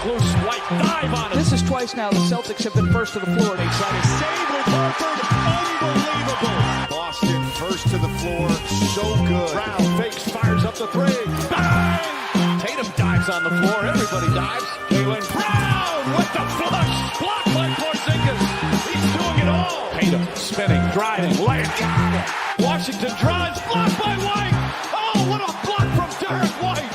Loose White dive on it. This is twice now the Celtics have been first to the floor. They try to save with Horford. Unbelievable. Boston first to the floor. So good. Brown fakes, fires up the three. Bang! Tatum dives on the floor. Everybody dives. Jaylen Brown with the flush. Blocked by Porzingis. He's doing it all. Tatum spinning, driving, layup. Washington drives. Blocked by White. Oh, what a block from Derek White.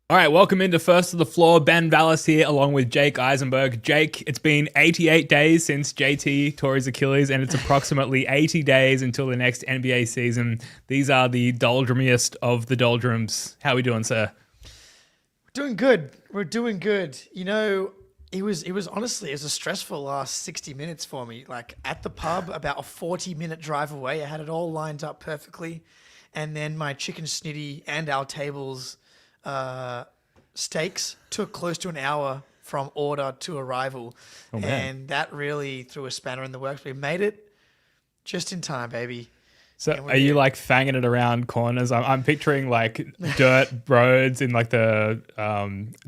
All right, welcome into First to the Floor. Ben Vallis here along with Jake Eisenberg. Jake, it's been 88 days since JT tore his Achilles, and it's approximately 80 days until the next NBA season. These are the doldrumiest of the doldrums. How are we doing, sir? We're doing good. We're doing good. You know, it was honestly, it was a stressful last 60 minutes for me. Like at the pub, about a 40-minute drive away, I had it all lined up perfectly. And then my chicken snitty and our tables steaks took close to an hour from order to arrival. And that really threw a spanner in the works. We made it just in time, baby. So are you like fanging it around corners? I'm picturing like dirt roads in like the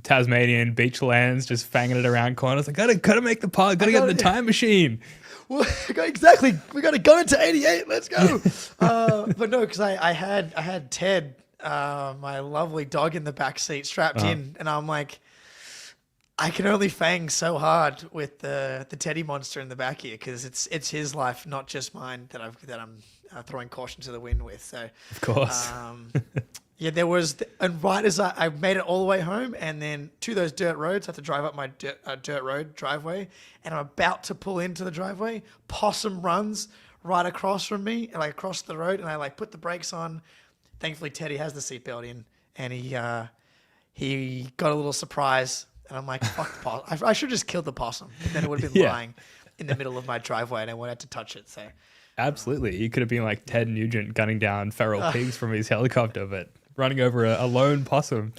Tasmanian beachlands, just fanging it around corners. Like, gotta make the pod, gotta get in the time machine. Well, exactly. We got to go into 88. Let's go. But no, because I had Ted, my lovely dog, in the back seat strapped in, and I'm like, I can only fang so hard with the Teddy monster in the back here because it's his life, not just mine, that I'm throwing caution to the wind with. So of course, yeah, there was, and right as I made it all the way home, and then to those dirt roads, I have to drive up my dirt road driveway, and I'm about to pull into the driveway. Possum runs right across from me, and like across the road, and I like put the brakes on. Thankfully, Teddy has the seatbelt in, and he got a little surprise, and I'm like, fuck the possum. I should have just killed the possum, and then it would have been lying in the middle of my driveway, and I wouldn't have to touch it. So, absolutely, you could have been like Ted Nugent gunning down feral pigs from his helicopter, but running over a lone possum.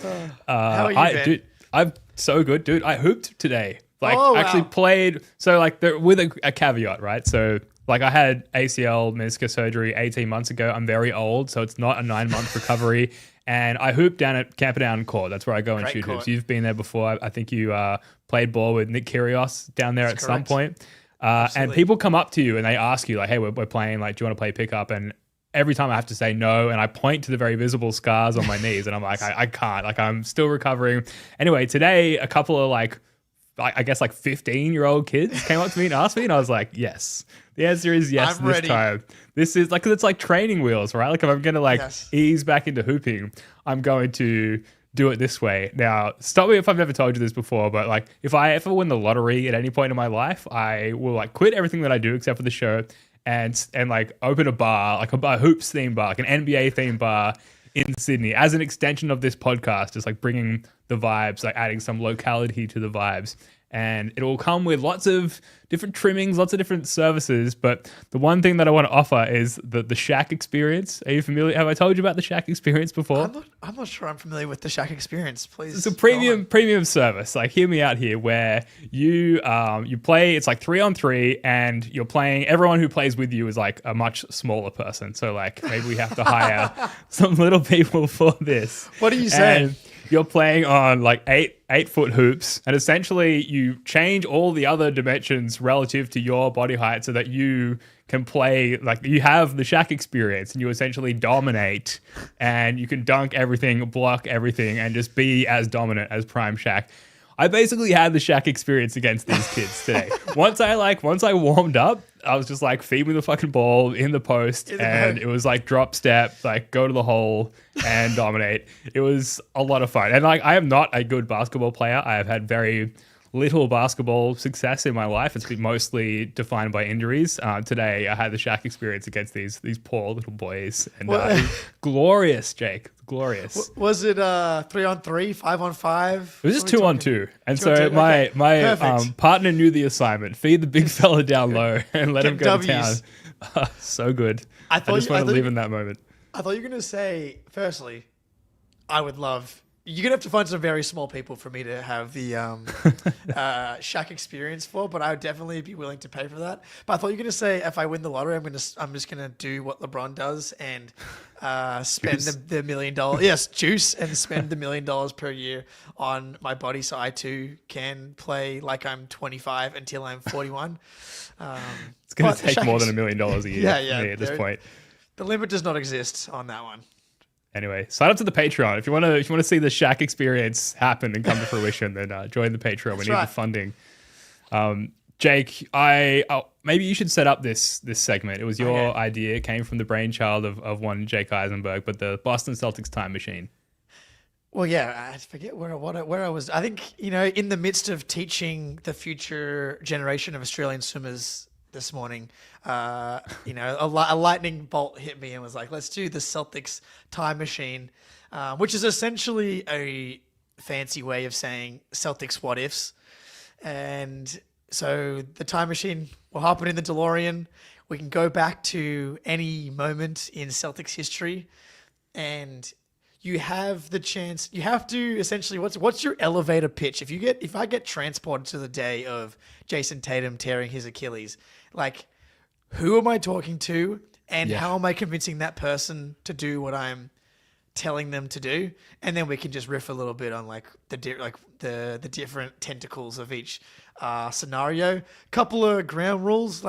How are you, Ben? Dude, I'm so good, dude. I hooped today. Like, actually wow. played. So, like, with a caveat, right? So, like, I had ACL meniscus surgery 18 months ago. I'm very old, so it's not a 9-month recovery. And I hooped down at Camperdown Court. That's where I go and shoot hoops. You've been there before. I think you played ball with Nick Kyrgios down there at some point. And people come up to you and they ask you, like, hey, we're playing. Like, do you want to play pickup? And every time I have to say no, and I point to the very visible scars on my knees, and I'm like, I can't. Like, I'm still recovering. Anyway, today, a couple of, like, I guess, like 15-year-old kids came up to me and asked me, and I was like, yes. The answer is yes this time. This is like, 'cause it's like training wheels, right? Like, if I'm going to ease back into hooping, I'm going to do it this way. Now, stop me if I've never told you this before, but like, if I ever win the lottery at any point in my life, I will like quit everything that I do except for the show and like open a bar, like a hoops theme bar, like an NBA theme bar in Sydney as an extension of this podcast, just like bringing the vibes, like adding some locality to the vibes. And it'll come with lots of different trimmings, lots of different services. But the one thing that I want to offer is the Shack experience. Are you familiar? Have I told you about the Shack experience before? I'm not sure I'm familiar with the Shack experience. Please. It's a premium service. Like, hear me out here, where you play. It's like 3-on-3, and you're playing. Everyone who plays with you is like a much smaller person. So like, maybe we have to hire some little people for this. What are you saying? And you're playing on like 8-foot hoops, and essentially you change all the other dimensions relative to your body height so that you can play, like, you have the Shaq experience, and you essentially dominate, and you can dunk everything, block everything, and just be as dominant as Prime Shaq. I basically had the Shaq experience against these kids today. Once I warmed up, I was just like, feed me the fucking ball in the post, and it was like drop step, like go to the hole and dominate. It was a lot of fun. And like, I am not a good basketball player. I have had very little basketball success in my life. It's been mostly defined by injuries. Today, I had the Shaq experience against these poor little boys, and glorious, Jake, glorious. Was it 3-on-3, 5-on-5? It was just 2-on-2, and so my partner knew the assignment: feed the big fella down low and let him go to town. So good. I just want to live in that moment. I thought you were going to say, firstly, I would love you're gonna have to find some very small people for me to have the Shaq experience for, but I would definitely be willing to pay for that. But I thought you were gonna say if I win the lottery, I'm just gonna do what LeBron does and spend the $1 million, yes, juice, and spend the $1 million per year on my body, so I too can play like I'm 25 until I'm 41. It's gonna take more than $1 million a year. Yeah, for me at this point. The limit does not exist on that one. Anyway, sign up to the Patreon if you want to see the Shaq experience happen and come to fruition. Then join the Patreon. We need the funding. Jake, maybe you should set up this segment. It was your idea. It came from the brainchild of one Jake Eisenberg, but the Boston Celtics Time Machine. Well, yeah, I forget where I was. I think, in the midst of teaching the future generation of Australian swimmers this morning, a lightning bolt hit me and was like, let's do the Celtics Time Machine, which is essentially a fancy way of saying Celtics what-ifs. And so the Time Machine, we're hopping in the DeLorean. We can go back to any moment in Celtics history, and you have the chance. You have to essentially, what's your elevator pitch? If I get transported to the day of Jason Tatum tearing his Achilles, like, who am I talking to, and how am I convincing that person to do what I'm telling them to do? And then we can just riff a little bit on the different tentacles of each scenario. Couple of ground rules,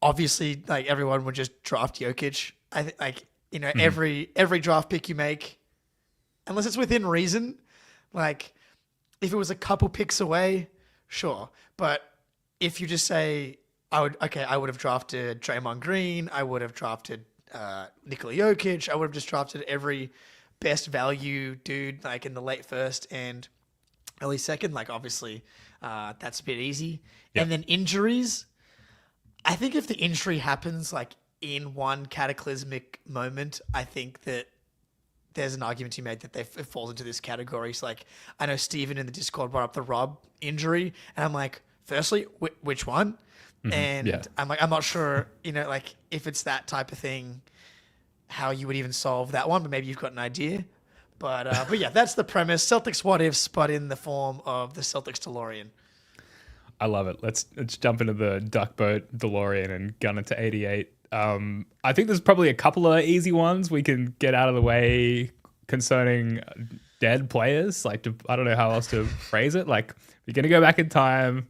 obviously, everyone would just draft Jokic. Every draft pick you make, unless it's within reason, if it was a couple picks away, sure. But if you just say, I would have drafted Draymond Green, I would have drafted Nikola Jokic, I would have just drafted every best value dude in the late first and early second. Obviously, that's a bit easy. Yep. And then injuries, I think if the injury happens in one cataclysmic moment, I think that there's an argument to be made that it falls into this category. So I know Steven in the Discord brought up the Rob injury, and I'm like, firstly, which one? Mm-hmm. And I'm not sure, if it's that type of thing, how you would even solve that one, but maybe you've got an idea. But yeah, that's the premise. Celtics what ifs, but in the form of the Celtics DeLorean. I love it. Let's jump into the Duck Boat DeLorean and gun it to 88. I think there's probably a couple of easy ones we can get out of the way concerning dead players. I don't know how else to phrase it. You're going to go back in time,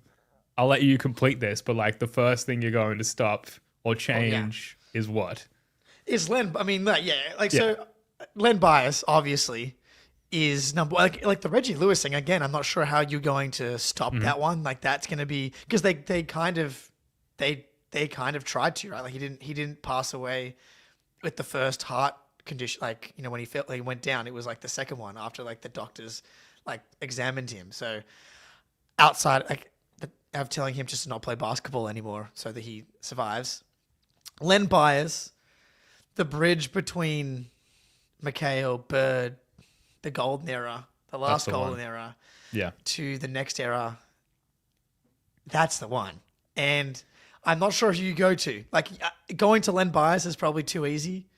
I'll let you complete this, but the first thing you're going to stop or change is what? Is Len. I mean, so Len Bias obviously is number like the Reggie Lewis thing. Again, I'm not sure how you're going to stop that one. That's going to be because they kind of tried to, right? He didn't pass away with the first heart condition. When he went down, it was the second one after the doctors examined him. So outside of telling him just to not play basketball anymore so that he survives. Len Bias, the bridge between McHale, Bird, the golden era, the last golden era, to the next era. That's the one. And I'm not sure who you go to. Going to Len Bias is probably too easy.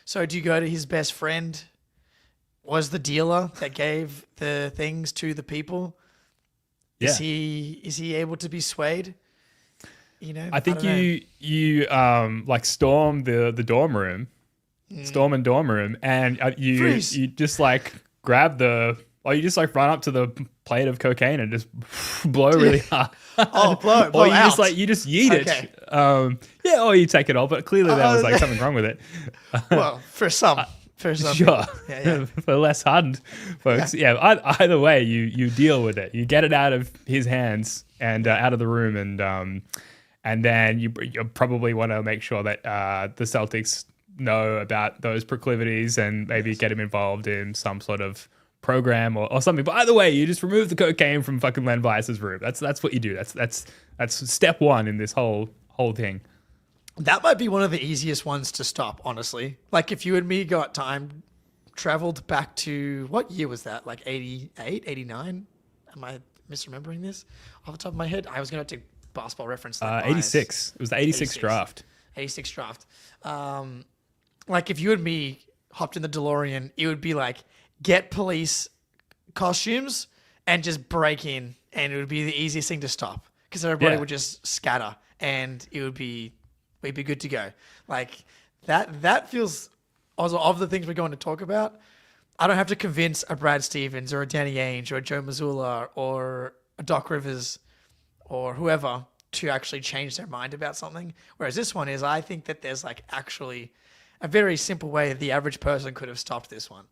So do you go to his best friend? Was the dealer that gave the things to the people? Yeah. Is he able to be swayed? I think you storm the dorm room, storm and dorm room, and you just grab you just run up to the plate of cocaine and just blow really hard. blow or you out. You just yeet it. Or you take it all, but clearly there was something wrong with it. Well, for some. For some sure. For less hardened folks. Either way, you deal with it. You get it out of his hands and out of the room, and then you probably want to make sure that the Celtics know about those proclivities and maybe get him involved in some sort of program or something. But either way, you just remove the cocaine from fucking Len Bias's room. That's what you do. That's step one in this whole thing. That might be one of the easiest ones to stop, honestly. If you and me got time traveled back to, what year was that? 88, 89? Am I misremembering this off the top of my head? I was going to have to basketball reference. 86. It was the 86 draft. 86 draft. If you and me hopped in the DeLorean, it would be get police costumes and just break in, and it would be the easiest thing to stop because everybody would just scatter, and we'd be good to go. Like that feels also of the things we're going to talk about. I don't have to convince a Brad Stevens or a Danny Ainge or a Joe Mazzulla or a Doc Rivers or whoever to actually change their mind about something. Whereas this one is, I think that there's like actually a very simple way the average person could have stopped this one.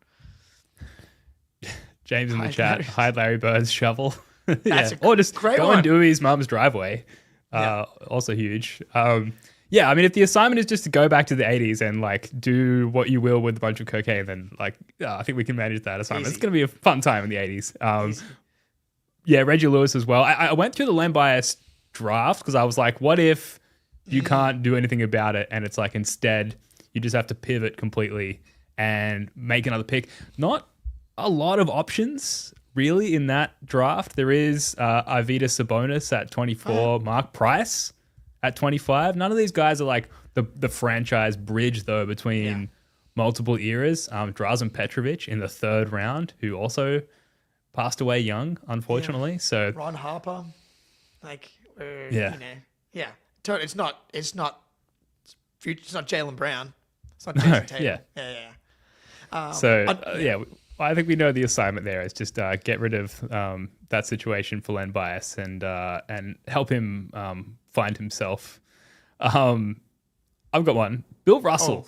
James in the chat, hide Larry Bird's shovel. That's Or just great go one. and do his mum's driveway. Also huge. Yeah, I mean, if the assignment is just to go back to the 80s and like do what you will with a bunch of cocaine, then like I think we can manage that assignment. Easy. It's going to be a fun time in the 80s. Yeah, Reggie Lewis as well. I went through the Len Bias draft because I was like, what if you can't do anything about it and it's like instead you just have to pivot completely and make another pick? Not a lot of options really in that draft. There is Arvydas Sabonis at 24, Mark Price at 25. None of these guys are like the franchise bridge though between multiple eras. Drazen Petrovic in the 3rd round, who also passed away young, unfortunately. So Ron Harper, like Yeah. It's not Jaylen Brown. It's not Jason Tatum. I think we know the assignment there is just get rid of that situation for Len Bias and help him find himself. I've got one. Bill Russell.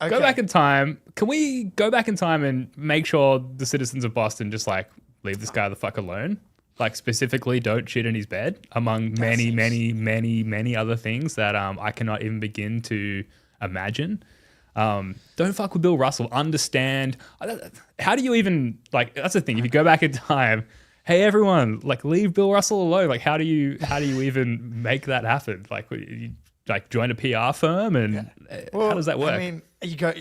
Okay. Go back in time. Can we go back in time and make sure the citizens of Boston just like leave this guy the fuck alone? Like specifically don't shit in his bed among many other things that I cannot even begin to imagine. Don't fuck with Bill Russell. Understand. How do you even like? That's the thing. If you go back in time, hey everyone, like leave Bill Russell alone. Like how do you even make that happen? Like you like join a PR firm and how does that work? I mean, you go.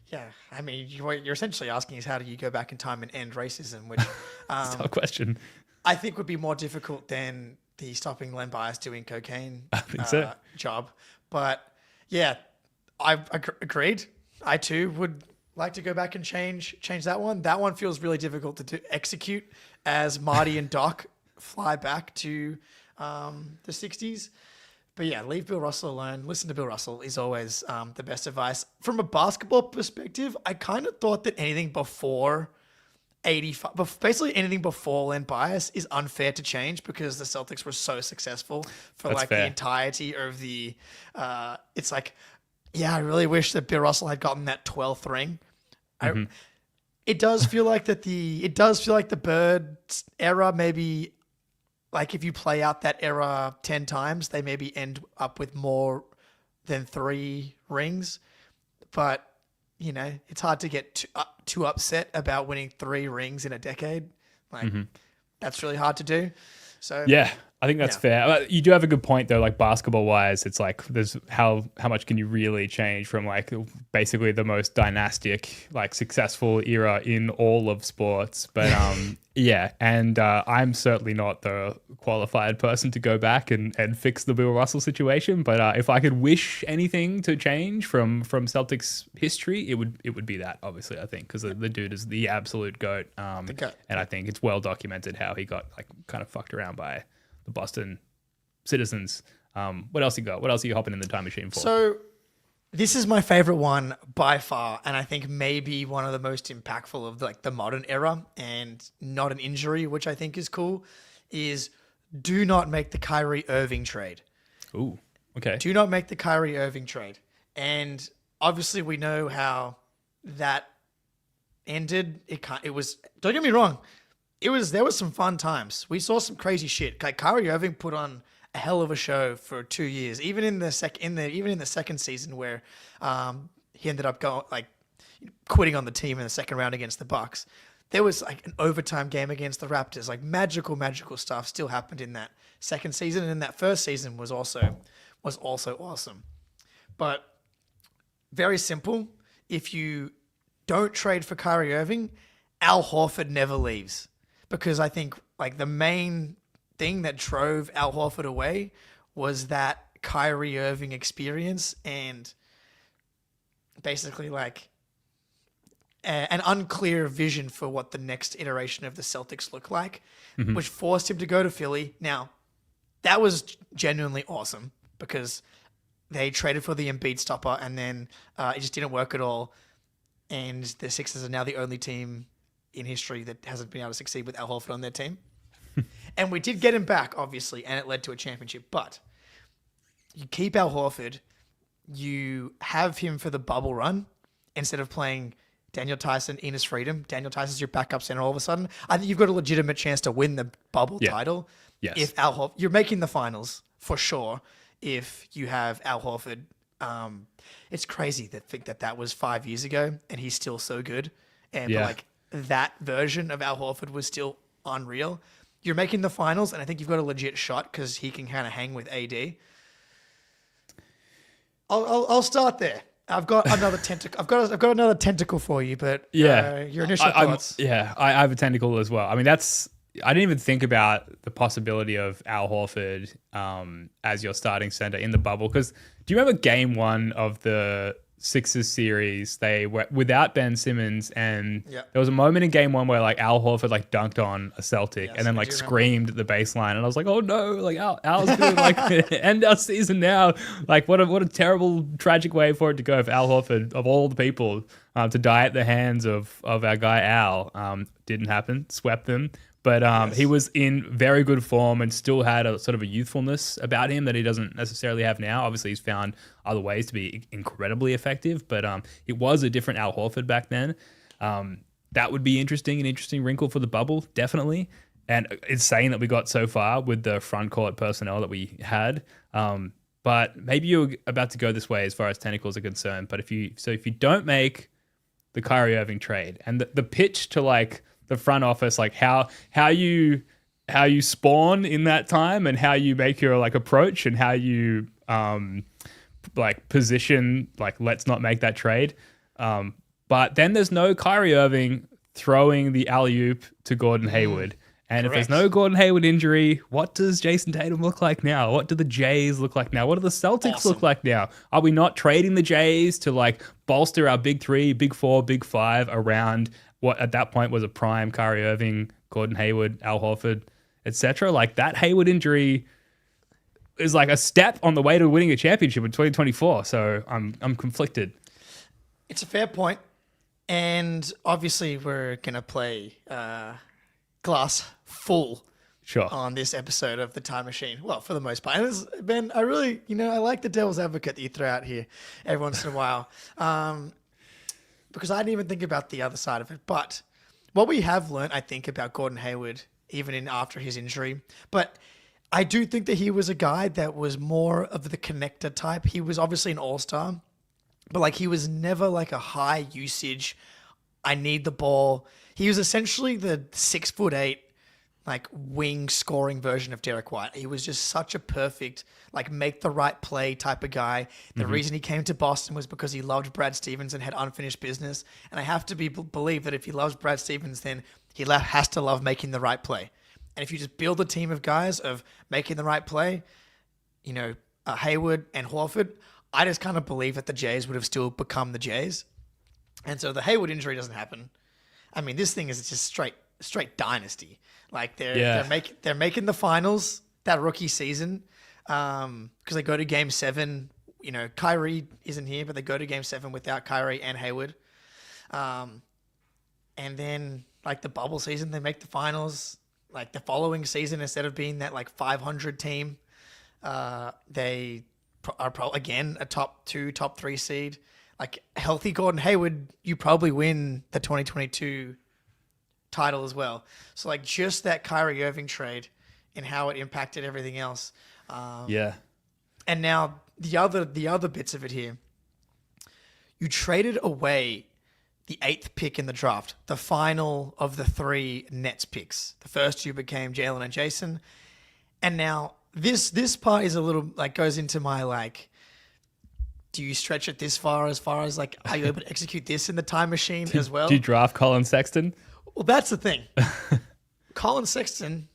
Yeah, I mean, what you're essentially asking is how do you go back in time and end racism, which It's not a question. I think would be more difficult than the stopping Len Bias doing cocaine job. But yeah, I agreed. I too would like to go back and change that one. That one feels really difficult to execute as Marty and Doc fly back to the 60s. But yeah, leave Bill Russell alone. Listen to Bill Russell is always the best advice. From a basketball perspective, I kind of thought that anything before 85, basically anything before Len Bias is unfair to change because the Celtics were so successful for That's like fair. the entirety of the. It's like, yeah, I really wish that Bill Russell had gotten that 12th ring. It does feel like the Bird era maybe. Like if you play out that era 10 times, they maybe end up with more than 3 rings. But, you know, it's hard to get too upset about winning 3 rings in a decade. Like that's really hard to do. So Yeah, I think that's fair. You do have a good point though. Like basketball wise, it's like there's how much can you really change from like basically the most dynastic, like successful era in all of sports. But and I'm certainly not the qualified person to go back and fix the Bill Russell situation. But if I could wish anything to change from Celtics history, it would be that. Obviously, I think because the dude is the absolute goat. The goat. And I think it's well documented how he got like kind of fucked around by the Boston citizens. What else you got? What else are you hopping in the time machine for? So this is my favorite one by far, and I think maybe one of the most impactful of like the modern era, and not an injury, which I think is cool, is do not make the Kyrie Irving trade. Ooh, okay. Do not make the Kyrie Irving trade. And obviously we know how that ended. It was, don't get me wrong, there was some fun times. We saw some crazy shit. Like Kyrie Irving put on a hell of a show for 2 years, even in the second season where he ended up quitting on the team in the second round against the Bucks. There was like an overtime game against the Raptors. Like magical stuff still happened in that second season, and that first season was also awesome. But very simple. If you don't trade for Kyrie Irving, Al Horford never leaves, because I think like the main thing that drove Al Horford away was that Kyrie Irving experience, and basically like an unclear vision for what the next iteration of the Celtics look like, which forced him to go to Philly. Now, that was genuinely awesome because they traded for the Embiid stopper and then it just didn't work at all. And the Sixers are now the only team in history that hasn't been able to succeed with Al Horford on their team. And we did get him back, obviously, and it led to a championship. But you keep Al Horford, you have him for the bubble run instead of playing Daniel Tyson, Enes Freedom. Daniel Tyson's your backup center all of a sudden. I think you've got a legitimate chance to win the bubble title. Yes. If Al Horford, you're making the finals for sure if you have Al Horford. It's crazy to think that was 5 years ago and he's still so good. And but like that version of Al Horford was still unreal. You're making the finals, and I think you've got a legit shot because he can kind of hang with AD. I'll start there. I've got another tentacle. I've got another tentacle for you, but your initial thoughts. I have a tentacle as well. I mean, I didn't even think about the possibility of Al Horford as your starting center in the bubble. Because do you remember game one of the Sixers series? They were without Ben Simmons, and there was a moment in game one where like Al Horford like dunked on a Celtic and then like screamed at the baseline, and I was like, oh no, like Al's gonna like end our season now. Like what a terrible, tragic way for it to go for Al Horford of all the people to die at the hands of our guy Al. Didn't happen, swept them. But he was in very good form and still had a sort of a youthfulness about him that he doesn't necessarily have now. Obviously, he's found other ways to be incredibly effective, but it was a different Al Horford back then. That would be an interesting wrinkle for the bubble, definitely. And it's saying that we got so far with the front court personnel that we had. But maybe you're about to go this way as far as tentacles are concerned. But if you don't make the Kyrie Irving trade and the pitch to like the front office, like how you spawn in that time and how you make your like approach and how you like position, like let's not make that trade. But then there's no Kyrie Irving throwing the alley-oop to Gordon Hayward. And if there's no Gordon Hayward injury, what does Jason Tatum look like now? What do the Jays look like now? What do the Celtics look like now? Are we not trading the Jays to like bolster our big three, big four, big five around what at that point was a prime Kyrie Irving, Gordon Hayward, Al Horford, etc.? Like that Hayward injury is like a step on the way to winning a championship in 2024. So I'm conflicted. It's a fair point. And obviously we're going to play glass full on this episode of the Time Machine. Well, for the most part. And Ben, I really, I like the devil's advocate that you throw out here every once in a while. Because I didn't even think about the other side of it. But what we have learned, I think, about Gordon Hayward, even after his injury, but I do think that he was a guy that was more of the connector type. He was obviously an all-star, but like he was never like a high usage, I need the ball. He was essentially the 6'8", like wing scoring version of Derek White. He was just such a perfect, like make the right play type of guy. The reason he came to Boston was because he loved Brad Stevens and had unfinished business. And I have to believe that if he loves Brad Stevens, then he has to love making the right play. And if you just build a team of guys of making the right play, Hayward and Horford, I just kind of believe that the Jays would have still become the Jays. And so the Hayward injury doesn't happen. I mean, this thing is just straight dynasty. Like they're making the finals that rookie season because they go to Game 7. Kyrie isn't here, but they go to Game 7 without Kyrie and Hayward. And then like the bubble season, they make the finals. Like the following season, instead of being that like 500 team, they are again a top 2, top 3 seed. Like healthy Gordon Hayward, you probably win the 2022 title as well. So like just that Kyrie Irving trade and how it impacted everything else. And now the other bits of it here. You traded away the 8th pick in the draft, the final of the 3 Nets picks. The first 2 became Jalen and Jason. And now this part is a little like goes into my like, do you stretch it this far as like, are you able to execute this in the Time Machine as well? Do you draft Colin Sexton? Well, that's the thing. Colin Sexton,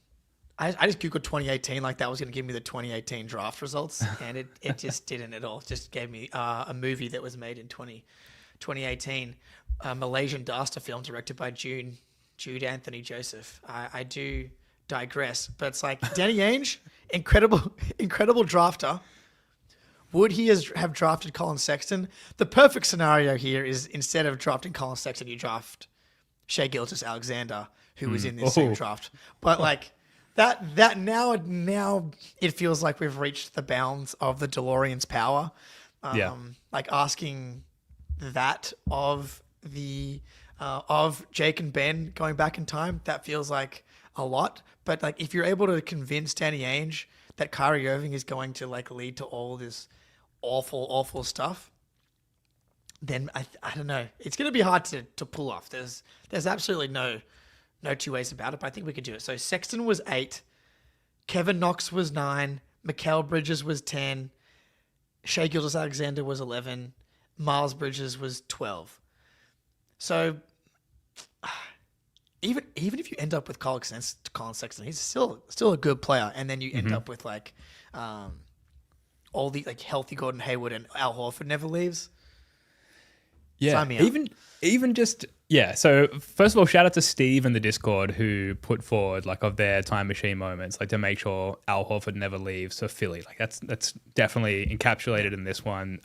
I just Googled 2018 like that was going to give me the 2018 draft results, and it just didn't at all. It just gave me a movie that was made in 2018. Malaysian disaster film directed by Jude Anthony Joseph. I do digress, but it's like Danny Ainge, incredible drafter. Would he have drafted Colin Sexton? The perfect scenario here is instead of drafting Colin Sexton, you draft Shai Gilgeous-Alexander, who was in this same draft. But like that now it feels like we've reached the bounds of the DeLorean's power. Like asking that of Jake and Ben going back in time, that feels like a lot. But like if you're able to convince Danny Ainge that Kyrie Irving is going to like lead to all this awful stuff, then I don't know. It's going to be hard to pull off. There's absolutely no two ways about it, but I think we could do it. So Sexton was 8, Kevin Knox was 9, Mikal Bridges was 10, Shai Gilgeous-Alexander was 11, Miles Bridges was 12. So even if you end up with Colin Sexton, he's still a good player, and then you end up with like all the like healthy Gordon Hayward and Al Horford never leaves. Yeah, Sign me up. even just So first of all, shout out to Steve in the Discord who put forward like of their time machine moments, like to make sure Al Horford never leaves for Philly. Like that's definitely encapsulated in this one.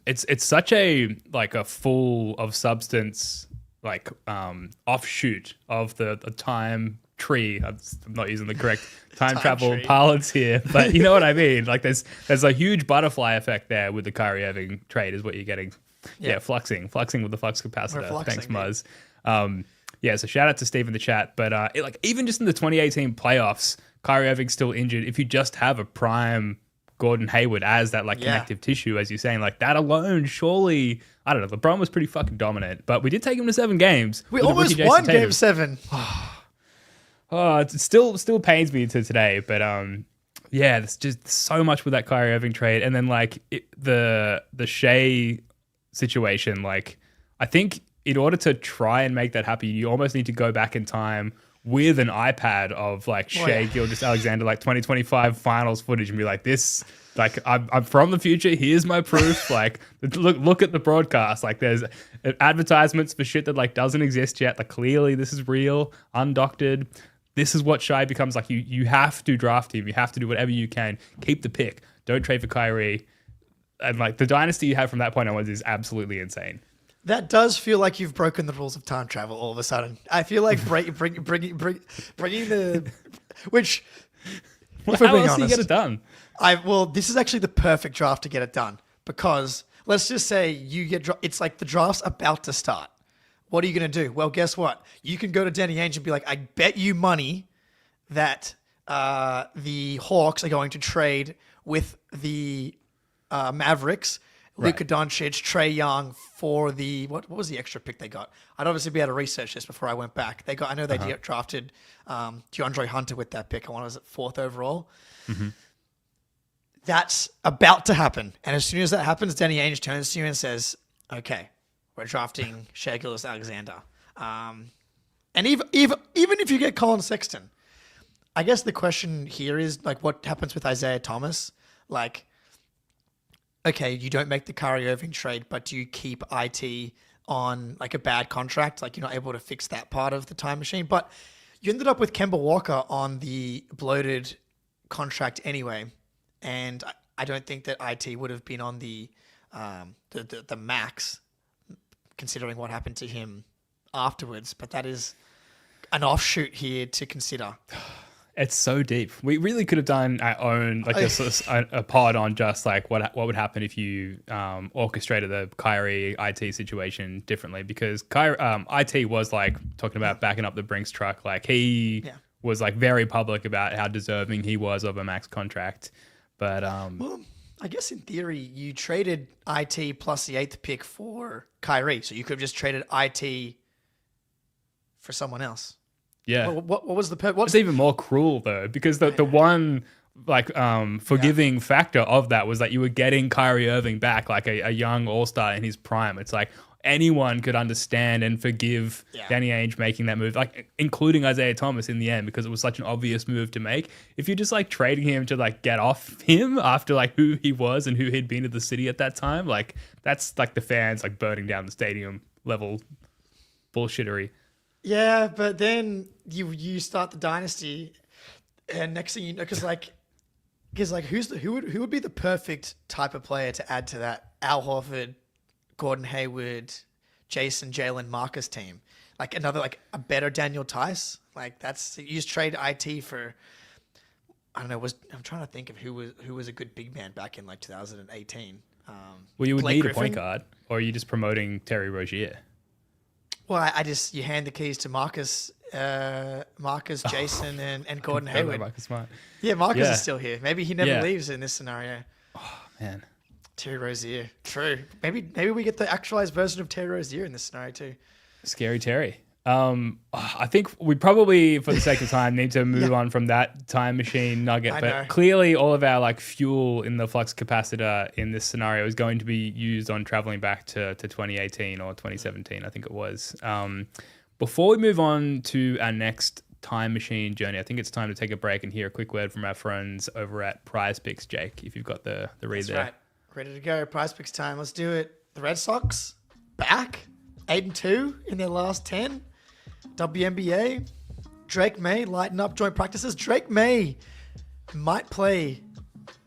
It's such a like a full of substance like offshoot of the time tree. I'm not using the correct time travel tree. parlance here, but you know what I mean. Like there's a huge butterfly effect there with the Kyrie Irving trade is what you're getting. Yeah, fluxing with the flux capacitor. Thanks, Muzz. So shout out to Steve in the chat. But like even just in the 2018 playoffs, Kyrie Irving's still injured. If you just have a prime Gordon Hayward as that like connective tissue, as you're saying, like that alone, surely I don't know. LeBron was pretty fucking dominant, but we did take him to 7 games. We almost won Game 7. Oh, it still pains me to today, but there's just so much with that Kyrie Irving trade, and then like the Shai situation. Like I think in order to try and make that happen, you almost need to go back in time with an iPad of like Shai Gilgeous-Alexander like 2025 finals footage and be like, this, like I'm from the future, here's my proof. Like look at the broadcast, like there's advertisements for shit that like doesn't exist yet, like clearly this is real, undoctored. This is what Shai becomes. Like you have to draft him, you have to do whatever you can, keep the pick, don't trade for Kyrie. And like the dynasty you have from that point onwards is absolutely insane. That does feel like you've broken the rules of time travel all of a sudden. I feel like bringing the which. Well, how else do you get it done? This is actually the perfect draft to get it done because let's just say you get it's like the draft's about to start. What are you going to do? Well, guess what? You can go to Danny Ainge and be like, I bet you money that the Hawks are going to trade with the Mavericks, Luka Doncic, Trae Young for the what was the extra pick they got? I'd obviously be able to research this before I went back. They drafted DeAndre Hunter with that pick. I want was it 4th overall. Mm-hmm. That's about to happen, and as soon as that happens, Danny Ainge turns to you and says, "Okay, we're drafting Shai Gilgeous-Alexander." And even if you get Colin Sexton, I guess the question here is like, what happens with Isaiah Thomas? Like, okay, you don't make the Kyrie Irving trade, but do you keep IT on like a bad contract? Like you're not able to fix that part of the time machine, but you ended up with Kemba Walker on the bloated contract anyway. And I don't think that IT would have been on the max considering what happened to him afterwards, but that is an offshoot here to consider. It's so deep. We really could have done our own, like a pod on just like what would happen if you orchestrated the Kyrie IT situation differently, because Kyrie IT was like talking about backing up the Brinks truck. Like he was like very public about how deserving he was of a max contract. But well, I guess in theory you traded IT plus the 8th pick for Kyrie, so you could have just traded IT for someone else. Yeah. What was the It's even more cruel though, because the one like forgiving factor of that was that you were getting Kyrie Irving back, like a young all-star in his prime. It's like anyone could understand and forgive Danny Ainge making that move, like including Isaiah Thomas in the end, because it was such an obvious move to make. If you're just like trading him to like get off him after like who he was and who he'd been to the city at that time, like that's like the fans like burning down the stadium level bullshittery. Yeah, but then you start the dynasty, and next thing you know, because who would be the perfect type of player to add to that Al Horford, Gordon Hayward, Jason, Jalen, Marcus team? Like another, like a better Daniel Tice. Like you just trade IT for. I don't know. I'm trying to think of who was a good big man back in like 2018. Well, you would Blake need Griffin. a point guard, or are you just promoting Terry Rozier? Well, you hand the keys to Marcus, Jason, and Gordon Hayward. Marcus Smart. Yeah, Marcus Yeah. is still here. Maybe he never leaves in this scenario. Man. Terry Rozier. True. Maybe we get the actualized version of Terry Rozier in this scenario too. Scary Terry. I think we probably, for the sake of time, need to move on from that time machine nugget. I But know. clearly, all of our like fuel in the flux capacitor in this scenario is going to be used on traveling back to 2018 or 2017, I think it was. Before we move on to our next time machine journey, I think it's time to take a break and hear a quick word from our friends over at PrizePicks. Jake, if you've got the read That's there. right. Ready to go. PrizePicks time. Let's do it. The Red Sox back 8-2 in their last 10. WNBA. Drake May lighten up joint practices. Drake May might play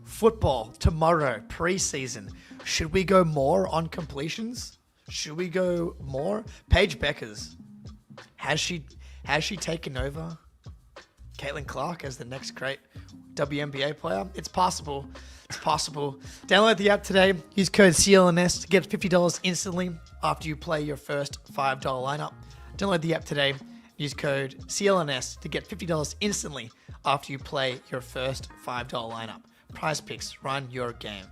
football tomorrow preseason. Should we go more on completions? Should we go more? Paige Beckers. Has she taken over Caitlin Clark as the next great WNBA player? It's possible. It's possible. Download the app today. Use code CLNS to get $50 instantly after you play your first $5 lineup. Download the app today. Use code CLNS to get $50 instantly after you play your first $5 lineup. PrizePicks, run your game.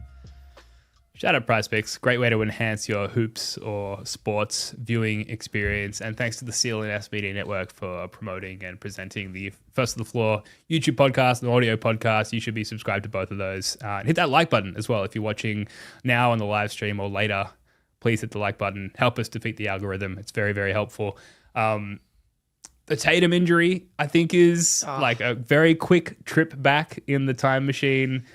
Shout out PrizePicks, great way to enhance your hoops or sports viewing experience. And thanks to the CLNS Media Network for promoting and presenting the First of the Floor YouTube podcast and audio podcast. You should be subscribed to both of those. And hit that like button as well. If you're watching now on the live stream or later, please hit the like button. Help us defeat the algorithm. It's very, very helpful. The Tatum injury, I think, is like a very quick trip back in the time machine.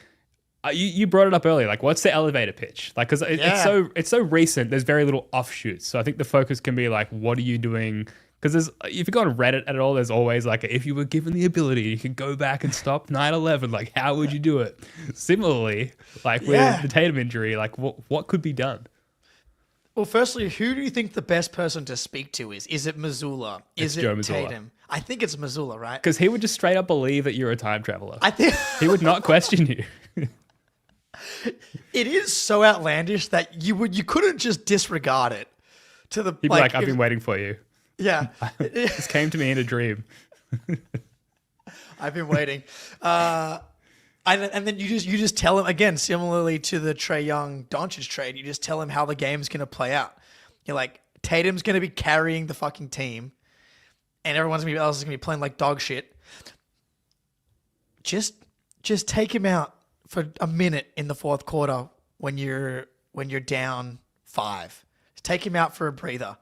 You brought it up earlier. Like, what's the elevator pitch? Like, because it's so recent. There's very little offshoots. So I think the focus can be like, what are you doing? Because if you go on Reddit at all, there's always like, if you were given the ability, you could go back and stop 9/11. Like, how would you do it? Similarly, like with the Tatum injury, like what could be done? Well, firstly, who do you think the best person to speak to is? Is it Missoula? Is it Joe Mazzulla. Tatum? I think it's Missoula, right? Because he would just straight up believe that you're a time traveler. I think He would not question you. it is so outlandish that you couldn't just disregard it. To the He'd be like, I've been waiting for you. Yeah, This came to me in a dream. I've been waiting. And then you just tell him again, similarly to the Trae Young Doncic trade. You just tell him how the game's gonna play out. You're like, Tatum's gonna be carrying the fucking team, and everyone else is gonna be playing like dog shit. Just take him out for a minute in the fourth quarter when you're down 5. Just take him out for a breather.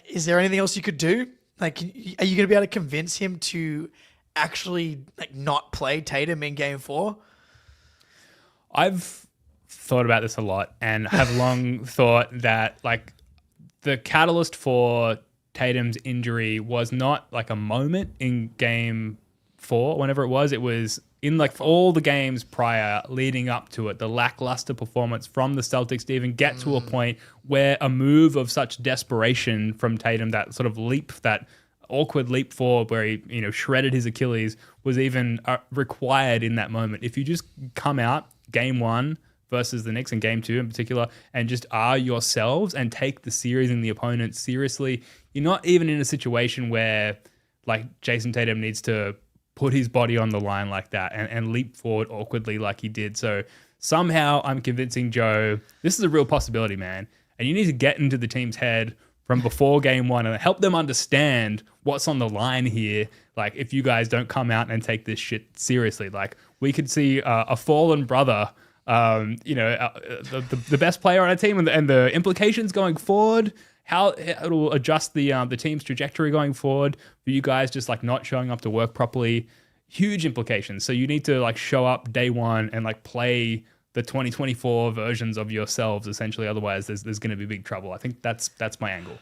Is there anything else you could do? Like, are you gonna be able to convince him to actually not play Tatum in game 4? I've thought about this a lot and have long thought that like the catalyst for Tatum's injury was not like a moment in game 4, whenever it was in like all the games prior leading up to it, the lackluster performance from the Celtics to even get to a point where a move of such desperation from Tatum, that sort of leap, that awkward leap forward where he shredded his Achilles, was even required in that moment. If you just come out game 1 versus the Knicks and game 2 in particular and just are yourselves and take the series and the opponent seriously, you're not even in a situation where like Jason Tatum needs to put his body on the line like that and leap forward awkwardly like he did. So somehow I'm convincing Joe this is a real possibility, man, and you need to get into the team's head from before game 1 and help them understand what's on the line here. Like, if you guys don't come out and take this shit seriously, like we could see a fallen brother, the best player on our team, and the implications going forward, how it'll adjust the team's trajectory going forward for you guys just like not showing up to work properly. Huge implications. So you need to like show up day 1 and like play the 2024 versions of yourselves, essentially. Otherwise, there's going to be big trouble. I think that's my angle.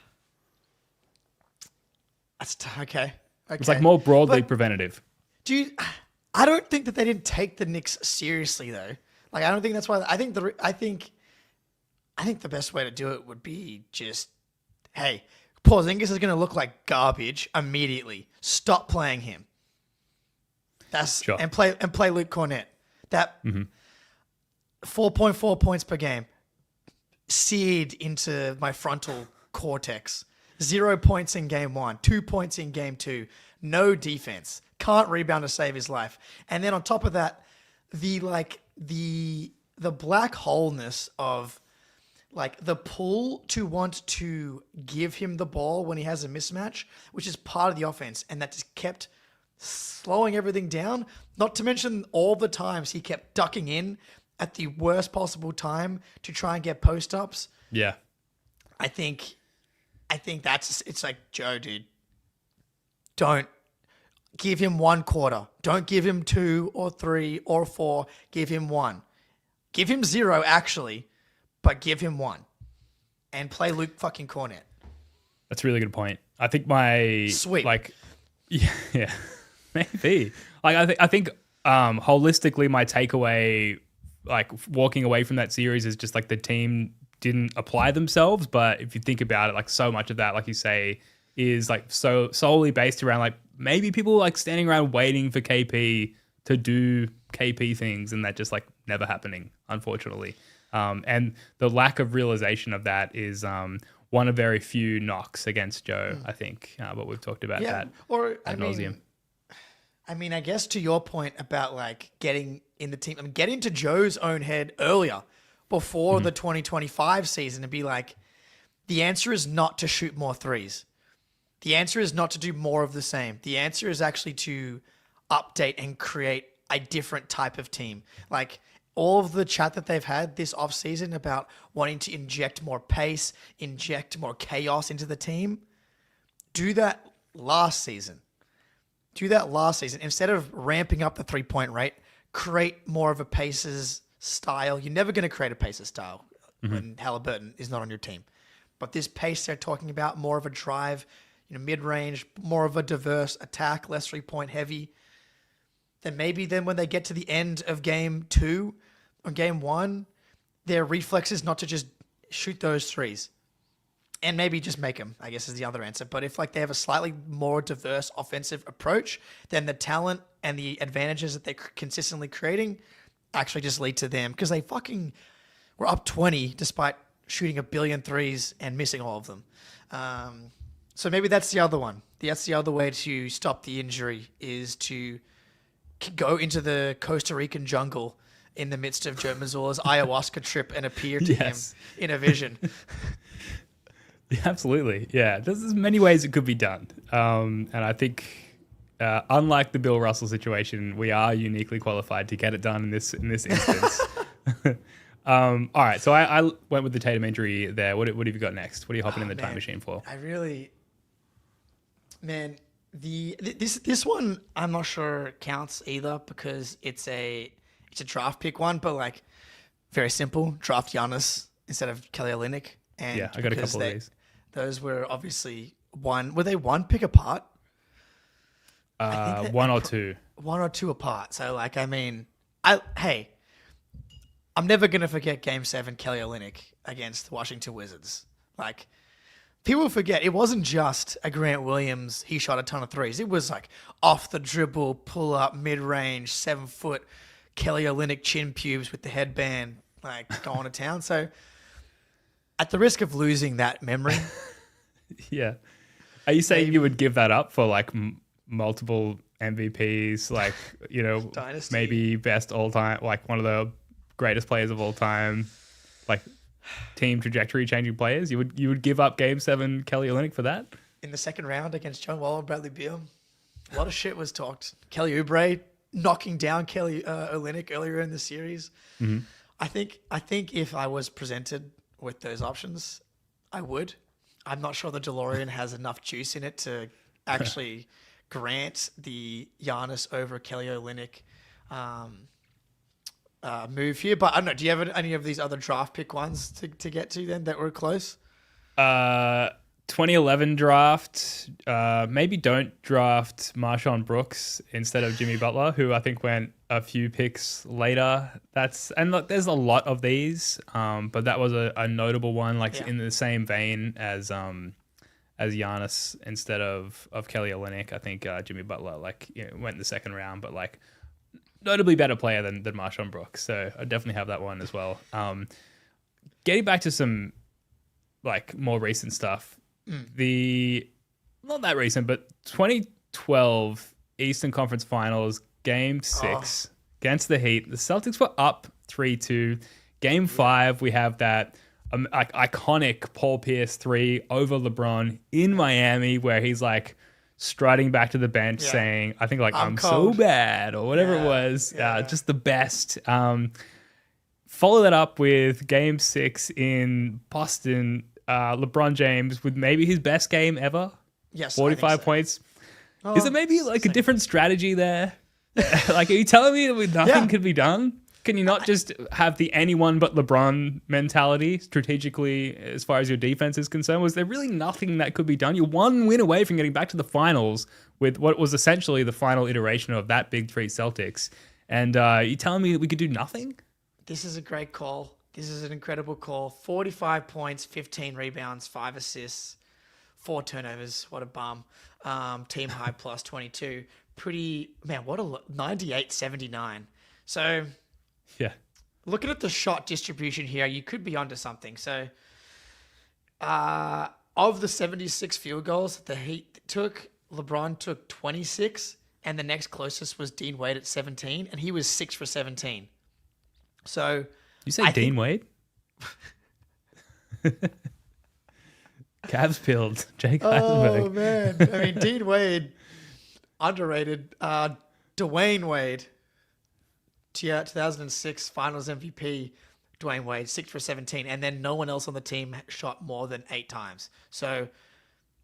That's okay. It's like more broadly But preventative. I don't think that they didn't take the Knicks seriously though. Like I don't think that's why. I think the best way to do it would be just, hey, Porzingis is going to look like garbage immediately. Stop playing him. And play Luke Cornett. That 4.4 points per game seared into my frontal cortex. 0 points in game 1, 2 points in game 2, no defense, can't rebound to save his life. And then on top of that, the black holeness of like the pull to want to give him the ball when he has a mismatch, which is part of the offense, and that just kept slowing everything down. Not to mention all the times he kept ducking in at the worst possible time to try and get post-ups. Yeah. I think it's like, Joe, dude, don't give him 1 quarter. Don't give him 2 or 3 or 4. Give him 1. Give him 0, actually, but give him 1. And play Luke fucking Cornett. That's a really good point. I think my... Sweet. Like, yeah, maybe. Like, I think holistically, my takeaway, like, walking away from that series is just, like, the team didn't apply themselves. But if you think about it, like, so much of that, like you say, is, like, so solely based around, like, maybe people, like, standing around waiting for KP to do KP things, and that just, like, never happening, unfortunately. And the lack of realization of that is one of very few knocks against Joe, I think. But we've talked about that ad nauseum. I mean, I guess to your point about like getting in the team, I mean, get into Joe's own head earlier before the 2025 season and be like, the answer is not to shoot more threes. The answer is not to do more of the same. The answer is actually to update and create a different type of team. Like all of the chat that they've had this offseason about wanting to inject more pace, inject more chaos into the team, do that last season. Instead of ramping up the 3-point rate, create more of a Pacers style. You're never going to create a Pacers style when Halliburton is not on your team. But this pace they're talking about, more of a drive, mid-range, more of a diverse attack, less 3-point heavy. Then maybe when they get to the end of game 2 or game 1, their reflex is not to just shoot those threes. And maybe just make them, I guess, is the other answer. But if like they have a slightly more diverse offensive approach, then the talent and the advantages that they're consistently creating actually just lead to them. Because they fucking were up 20 despite shooting 1 billion threes and missing all of them. So maybe that's the other one. That's the other way to stop the injury, is to go into the Costa Rican jungle in the midst of Joe Mazzulla's ayahuasca trip and appear to him in a vision. Yeah, absolutely. Yeah, there's many ways it could be done. And I think, unlike the Bill Russell situation, we are uniquely qualified to get it done in this instance. All right, so I went with the Tatum injury there. What have you got next? What are you hopping in the time machine for? This one I'm not sure counts either because it's a draft pick one, but like very simple. Draft Giannis instead of Kelly Olynyk. And yeah, I got a couple of these. Those were obviously were they one pick apart? One or two. 1 or 2 apart. So like, I mean, I'm never gonna forget Game 7 Kelly Olynyk against the Washington Wizards. Like, people forget it wasn't just a Grant Williams. He shot a ton of threes. It was like off the dribble, pull up, mid range, 7-foot Kelly Olynyk chin pubes with the headband, like going to town. So, at the risk of losing that memory, yeah, are you saying you would give that up for like multiple MVPs, like Dynasty. maybe best all time, like one of the greatest players of all time, like team trajectory changing players? You would give up Game 7 Kelly Olynyk for that in the second round against John Wall and Bradley Beal? A lot of shit was talked. Kelly Oubre knocking down Kelly Olynyk earlier in the series. Mm-hmm. I think if I was presented with those options, I would. I'm not sure the DeLorean has enough juice in it to actually grant the Giannis over Kelly Olynyk move here. But I don't know. Do you have any of these other draft pick ones to get to then that were close? 2011 draft. Maybe don't draft Marshawn Brooks instead of Jimmy Butler, who I think went a few picks later. And look, there's a lot of these, but that was a notable one, in the same vein as Giannis instead of Kelly Olynyk. I think Jimmy Butler went in the second round, but notably better player than Marshawn Brooks. So I definitely have that one as well. Getting back to some more recent stuff. Not that recent, but 2012 Eastern Conference Finals, Game 6 against the Heat. The Celtics were up 3-2. Game 5, we have that iconic Paul Pierce 3 over LeBron in Miami, where he's striding back to the bench saying, I think I'm so bad or whatever it was. Just the best. Follow that up with Game 6 in Boston. LeBron James with maybe his best game ever. Yes, 45 points. Is it maybe a different strategy there? Are you telling me that nothing could be done? Can you not just have the anyone but LeBron mentality strategically as far as your defense is concerned? Was there really nothing that could be done? You're one win away from getting back to the finals with what was essentially the final iteration of that Big Three Celtics. And you telling me that we could do nothing? This is a great call. This is an incredible call. 45 points, 15 rebounds, 5 assists, 4 turnovers. What a bum. Team high plus 22. What a 98-79. So, yeah. Looking at the shot distribution here, you could be onto something. So, of the 76 field goals that the Heat took, LeBron took 26, and the next closest was Dean Wade at 17, and he was 6 for 17. So... You say Dean Wade? Cavs peeled. Jake Eisenberg. Oh, man. I mean, Dean Wade, underrated. Dwayne Wade, 2006 Finals MVP. Dwayne Wade, 6 for 17. And then no one else on the team shot more than 8 times. So,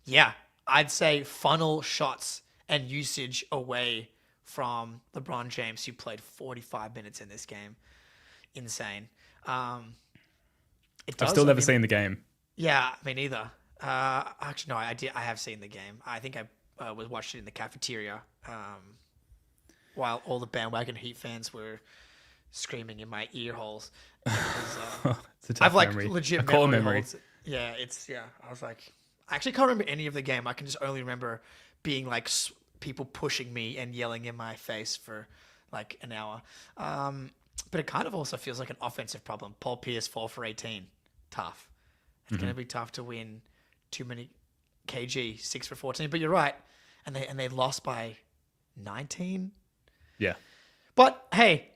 yeah, I'd say funnel shots and usage away from LeBron James, who played 45 minutes in this game. Insane. I've still never seen the game. Yeah, me neither. Actually, no, I have seen the game. I think I was watching it in the cafeteria while all the bandwagon Heat fans were screaming in my ear holes. It's a tough I've memory. legit memory holes. Yeah, I was I actually can't remember any of the game. I can just only remember being people pushing me and yelling in my face for an hour. But it kind of also feels like an offensive problem. Paul Pierce, 4 for 18. Tough. It's going to be tough to win too many. KG, 6 for 14. But you're right. And they lost by 19. Yeah. But, hey,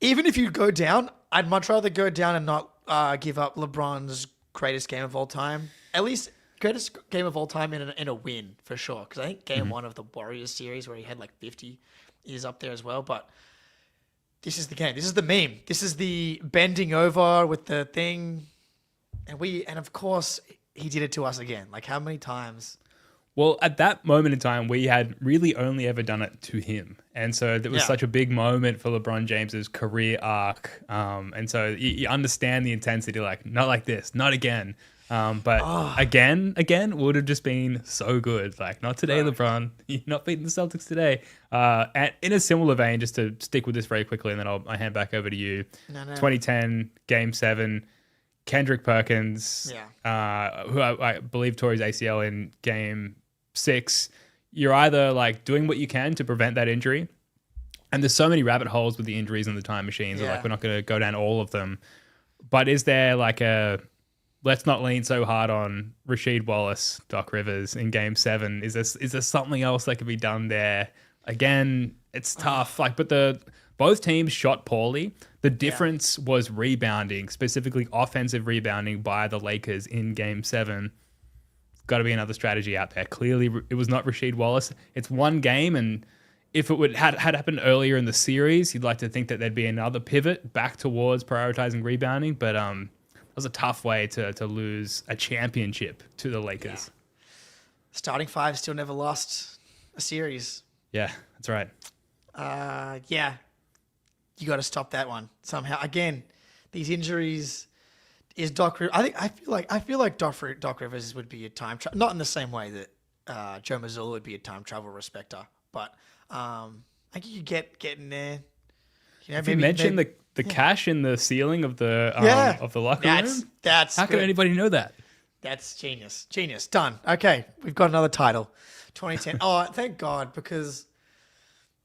even if you go down, I'd much rather go down and not give up LeBron's greatest game of all time. At least greatest game of all time in a win, for sure. Because I think game 1 of the Warriors series where he had 50 is up there as well. But... this is the game. This is the meme. This is the bending over with the thing. And of course, he did it to us again. How many times? Well, at that moment in time, we had really only ever done it to him. And so there was such a big moment for LeBron James's career arc. And so you understand the intensity, not like this, not again. But again would have just been so good. Not today, LeBron. You're not beating the Celtics today. And in a similar vein, just to stick with this very quickly, and then I'll hand back over to you. No. 2010, Game 7, Kendrick Perkins, who I believe tore his ACL in Game 6. You're either doing what you can to prevent that injury, and there's so many rabbit holes with the injuries and the time machines. Yeah. We're not going to go down all of them. But is there a... let's not lean so hard on Rasheed Wallace, Doc Rivers in Game 7. Is there something else that could be done there? Again, it's tough. But both teams shot poorly. The difference was rebounding, specifically offensive rebounding by the Lakers in Game 7. Got to be another strategy out there. Clearly, it was not Rasheed Wallace. It's one game, and if it had happened earlier in the series, you'd like to think that there'd be another pivot back towards prioritizing rebounding. But was a tough way to lose a championship to the Lakers. Yeah. Starting 5 still never lost a series. Yeah, that's right. Yeah. You got to stop that one somehow. Again, these injuries is Doc. I feel like Doc Rivers would be a time travel, not in the same way that Joe Mazzulla would be a time travel respecter, but I think you get in there. You know, you mentioned the cash in the ceiling of the locker room. That's how could anybody know that? That's genius. Done. Okay, we've got another title. 2010. Oh, thank God, because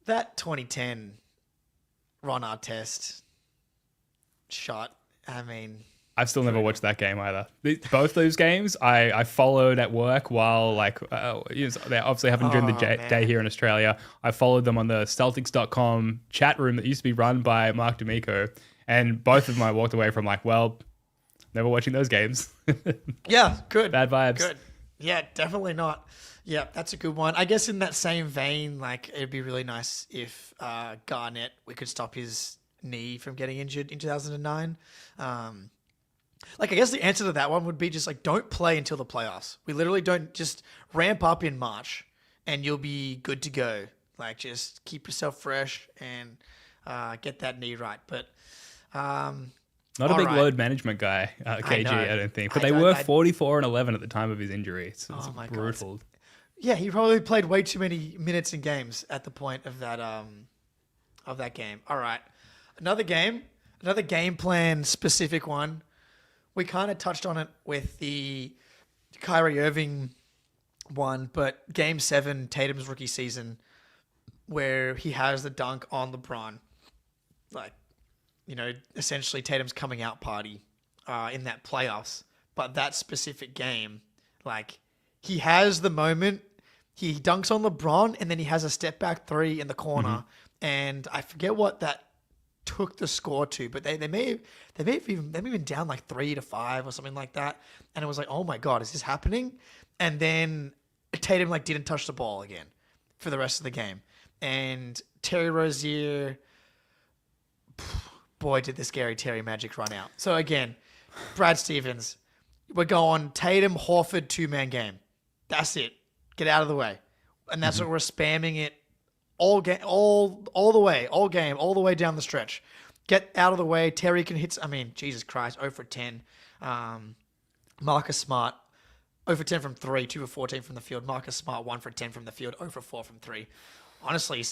that 2010 Ron Artest shot. I mean, I've still never watched that game either. Both those games I followed at work while they obviously happened during the day here in Australia. I followed them on the Celtics.com chat room that used to be run by Mark D'Amico, and both of them I walked away from never watching those games. Yeah, good. Bad vibes. Good. Yeah, definitely not. Yeah, that's a good one. I guess in that same vein, it'd be really nice if Garnett, we could stop his knee from getting injured in 2009. I guess the answer to that one would be just don't play until the playoffs. We literally don't just ramp up in March and you'll be good to go. Just keep yourself fresh and get that knee right. But not a big load management guy, KG, I don't think. But they were 44-11 at the time of his injury. It's brutal. God. Yeah, he probably played way too many minutes in games at the point of that game. All right, another game plan specific one. We kind of touched on it with the Kyrie Irving one, but Game 7, Tatum's rookie season, where he has the dunk on LeBron, essentially Tatum's coming out party in that playoffs. But that specific game, he has the moment, he dunks on LeBron, and then he has a step back three in the corner, and I forget what that took the score to, but they may have even been down 3-5 or something like that, and it was oh my God, is this happening? And then Tatum didn't touch the ball again for the rest of the game, and Terry Rozier, boy, did the scary Terry magic run out. So again, Brad Stevens, we're going Tatum Horford 2-man game. That's it. Get out of the way, and that's what we're spamming it. All game, all the way, all game, all the way down the stretch. Get out of the way. Terry can hit. Jesus Christ, 0 for 10. Marcus Smart, 0 for 10 from 3, 2 for 14 from the field. Marcus Smart, 1 for 10 from the field, 0 for 4 from 3. Honestly,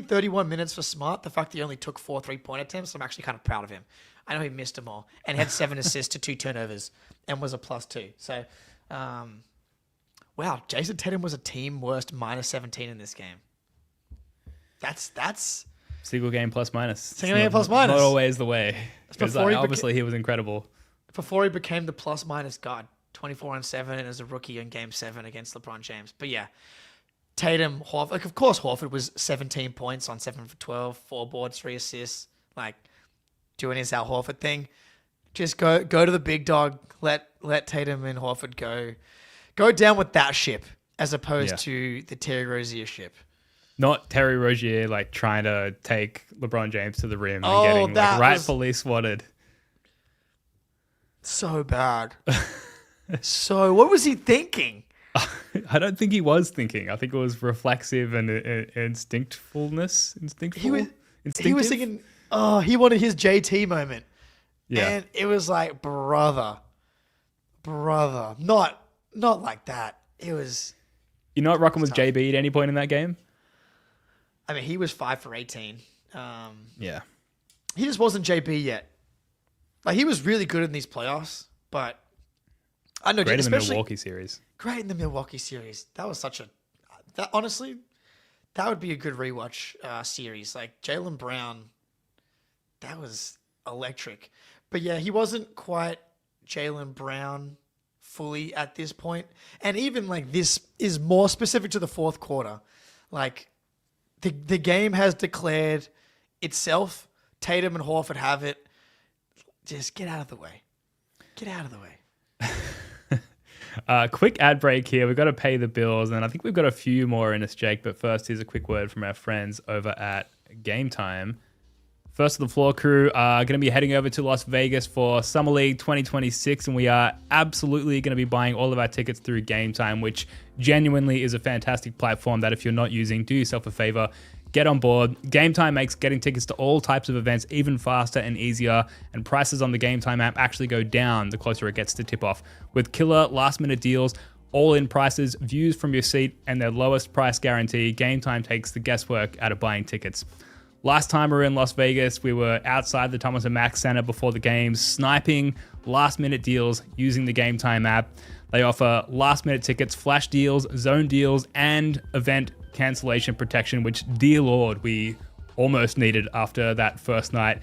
31 minutes for Smart. The fact that he only took 4 3-point attempts, I'm actually kind of proud of him. I know he missed them all and had 7 assists to 2 turnovers and was a +2. So, wow, Jason Tatum was a team worst -17 in this game. That's single game plus minus. Single game plus minus. Not always the way. Because obviously he was incredible. Before he became the plus-minus god, 24-7 as a rookie in Game 7 against LeBron James. But yeah, Tatum, Horford. Of course, Horford was 17 points on 7 for 12, 4 boards, 3 assists. Doing his Al Horford thing. Just go to the big dog. Let Tatum and Horford go down with that ship as opposed to the Terry Rozier ship. Not Terry Rozier trying to take LeBron James to the rim and getting rightfully swatted. So bad. So what was he thinking? I don't think he was thinking. I think it was reflexive and instinctfulness. He was thinking, he wanted his JT moment. Yeah. And it was brother. Not like that. It was... You're not rocking with JB at any point in that game? He was 5 for 18. Yeah. He just wasn't JB yet. He was really good in these playoffs, but I know, great in the Milwaukee series. Great in the Milwaukee series. That was honestly, that would be a good rewatch series. Jaylen Brown, that was electric. But yeah, he wasn't quite Jaylen Brown fully at this point. And even this is more specific to the fourth quarter. The game has declared itself. Tatum and Horford have it. Just get out of the way. Get out of the way. Quick ad break here. We've got to pay the bills, and I think we've got a few more in us, Jake. But first, here's a quick word from our friends over at Game Time. First of the Floor crew are going to be heading over to Las Vegas for Summer League 2026, and we are absolutely going to be buying all of our tickets through Game Time, which genuinely is a fantastic platform that if you're not using, do yourself a favor, Get on board. Game Time makes getting tickets to all types of events even faster and easier, and prices on the Game Time app actually go down the closer it gets to tip-off. With killer last-minute deals, all-in prices, views from your seat, and their lowest price guarantee, Game Time takes the guesswork out of buying tickets. Last time we were in Las Vegas, we were outside the Thomas & Mack Center before the games, sniping last-minute deals using the Game Time app. They offer last-minute tickets, flash deals, zone deals, and event cancellation protection, which, dear Lord, we almost needed after that first night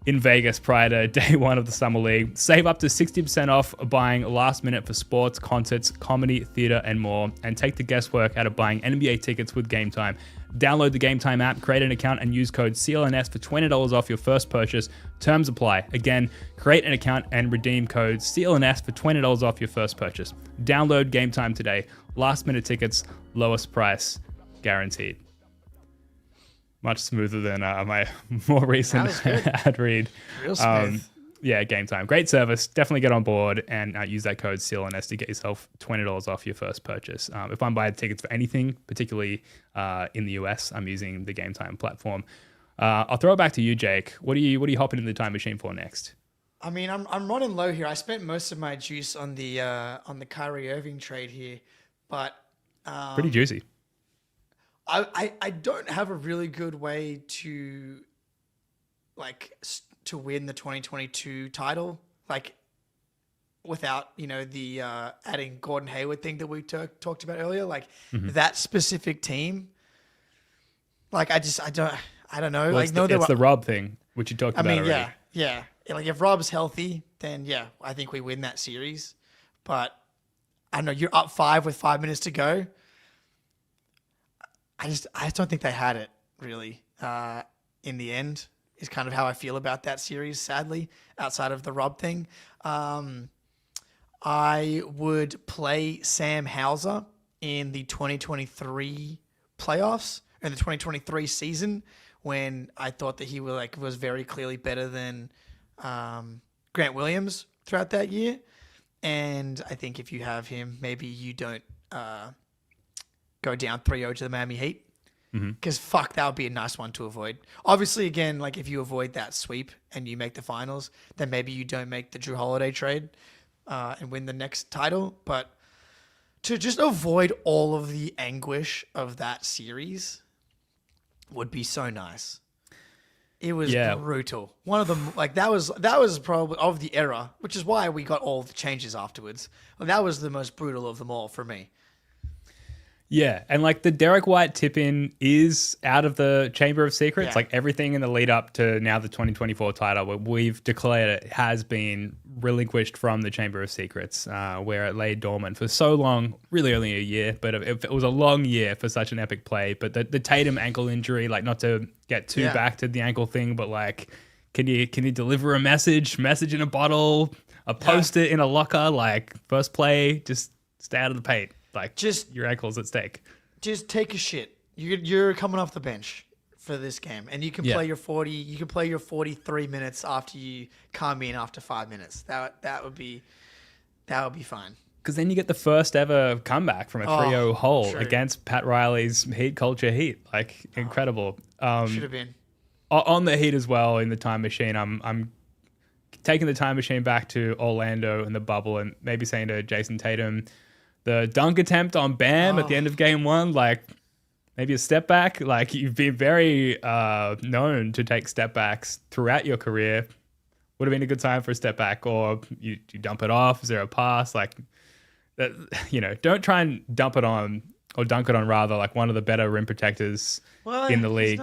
in Vegas prior to day one of the Summer League. Save up to 60% off buying last minute for sports, concerts, comedy, theater, and more. And take the guesswork out of buying NBA tickets with Game Time. Download the Game Time app, create an account, and use code CLNS for $20 off your first purchase. Terms apply. Again, create an account and redeem code CLNS for $20 off your first purchase. Download Game Time today. Last minute tickets, lowest price, guaranteed. Much smoother than my more recent ad read. Real smooth. Yeah, Game Time. Great service. Definitely get on board and use that code CLNS to get yourself $20 off your first purchase. If I'm buying tickets for anything, particularly in the US, I'm using the Game Time platform. I'll throw it back to you, Jake. What are you hopping into the time machine for next? I mean, I'm running low here. I spent most of my juice on the Kyrie Irving trade here, but Pretty juicy. I don't have a really good way to to win the 2022 title, without, the adding Gordon Hayward thing that we talked about earlier, that specific team. I don't know. Well, it's the Rob thing, which you talked about already. Yeah. If Rob's healthy, then I think we win that series. But I don't know. You're up 5 with 5 minutes to go. I just don't think they had it really. In the end, is kind of how I feel about that series. Sadly, outside of the Rob thing, I would play Sam Hauser in the 2023 playoffs and the 2023 season when I thought that he was very clearly better than Grant Williams throughout that year. And I think if you have him, maybe you don't go down 3-0 to the Miami Heat. Because that would be a nice one to avoid. Obviously, again, if you avoid that sweep and you make the finals, then maybe you don't make the Drew Holiday trade and win the next title. But to just avoid all of the anguish of that series would be so nice. It was brutal. One of them, that was probably of the era, which is why we got all the changes afterwards. That was the most brutal of them all for me. Yeah, and the Derek White tip-in is out of the Chamber of Secrets. Yeah. Everything in the lead up to now the 2024 title, where we've declared it has been relinquished from the Chamber of Secrets, where it lay dormant for so long, really only a year, but it was a long year for such an epic play. But the Tatum ankle injury, not to get too back to the ankle thing, but can you deliver a message in a bottle, a post-it in a locker, first play, just stay out of the paint. Just your ankle's at stake. Just take a shit. You're coming off the bench for this game, and you can play your 40. You can play your 43 minutes after you come in after 5 minutes. That would be fine. Because then you get the first ever comeback from a 3-0 hole against Pat Riley's Heat culture Heat. Incredible. Should have been on the Heat as well in the time machine. I'm taking the time machine back to Orlando in the bubble and maybe saying to Jason Tatum, the dunk attempt on Bam at the end of game 1, maybe a step back. You've been very known to take step backs throughout your career. Would have been a good time for a step back, or you dump it off. Is there a pass? Don't try and dump it on or dunk it on rather one of the better rim protectors in the league.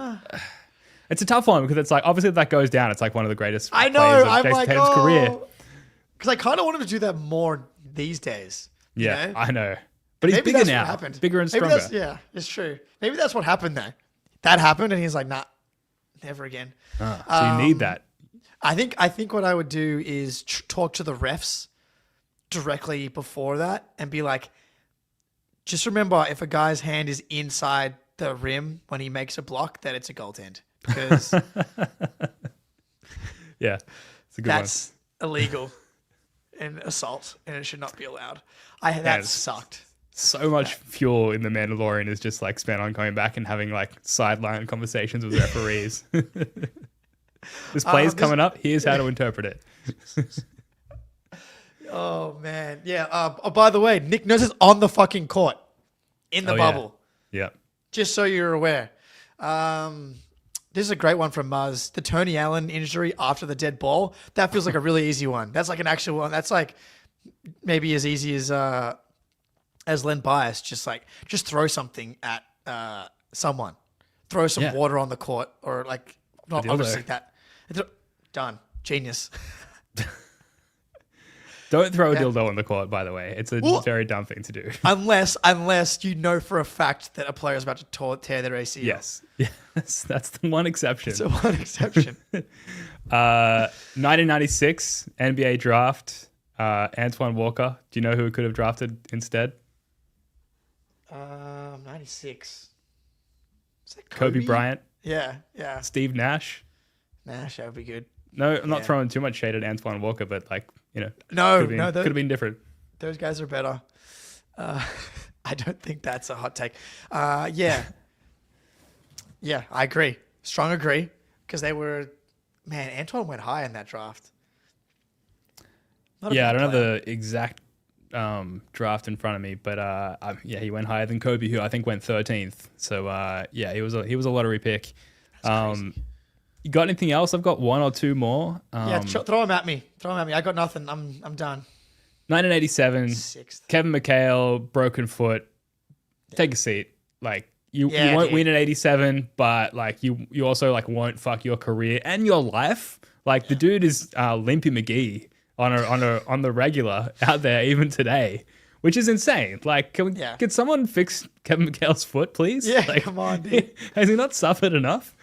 It's a tough one because it's obviously if that goes down, it's one of the greatest players of Jason Tatum's career. Because I kind of wanted to do that more these days. Yeah, I know. But he's bigger now. Bigger and stronger. It's true. Maybe that's what happened there. That happened, and he's like, nah, never again. So you need that. I think what I would do is talk to the refs directly before that and be like, just remember if a guy's hand is inside the rim when he makes a block, that it's a goaltend. Because yeah, it's a good that's illegal and assault, and it should not be allowed. That sucked. So much fuel in the Mandalorian is just like spent on going back and having like sideline conversations with referees. This play's coming up. Here's how to interpret it. Oh man, yeah. By the way, Nick Nurse is on the fucking court in the bubble. Yeah. Just so you're aware. This is a great one from Muzz. The Tony Allen injury after the dead ball. That feels like a really easy one. That's like an actual one. That's like maybe as easy as Len Bias. Just throw something at someone. Throw some water on the court or like not obviously that. Done. Genius. Don't throw a dildo on the court, by the way. It's a very dumb thing to do. Unless you know for a fact that a player is about to tear their ACL. Yes. That's the one exception. It's the one exception. 1996 NBA draft, Antoine Walker. Do you know who could have drafted instead? 96. Is that Kobe Bryant. Yeah. Steve Nash. Nash, that would be good. No, I'm not throwing too much shade at Antoine Walker, but like, No, could have been different. Those guys are better. I don't think that's a hot take. Yeah, I agree. Strong agree. Because they were, man, Antoine went high in that draft. I don't have the exact draft in front of me, but he went higher than Kobe, who I think went 13th. So he was a lottery pick. That's crazy. You got anything else? I've got one or two more. Throw them at me. I got nothing. I'm done. 1987. Sixth. Kevin McHale, broken foot. Take a seat. Like you won't win at 87, but like you also like won't fuck your career and your life. Like the dude is Limpy McGee on the regular out there even today, which is insane. Like, can someone fix Kevin McHale's foot, please? Yeah, like, come on, dude. Has he not suffered enough?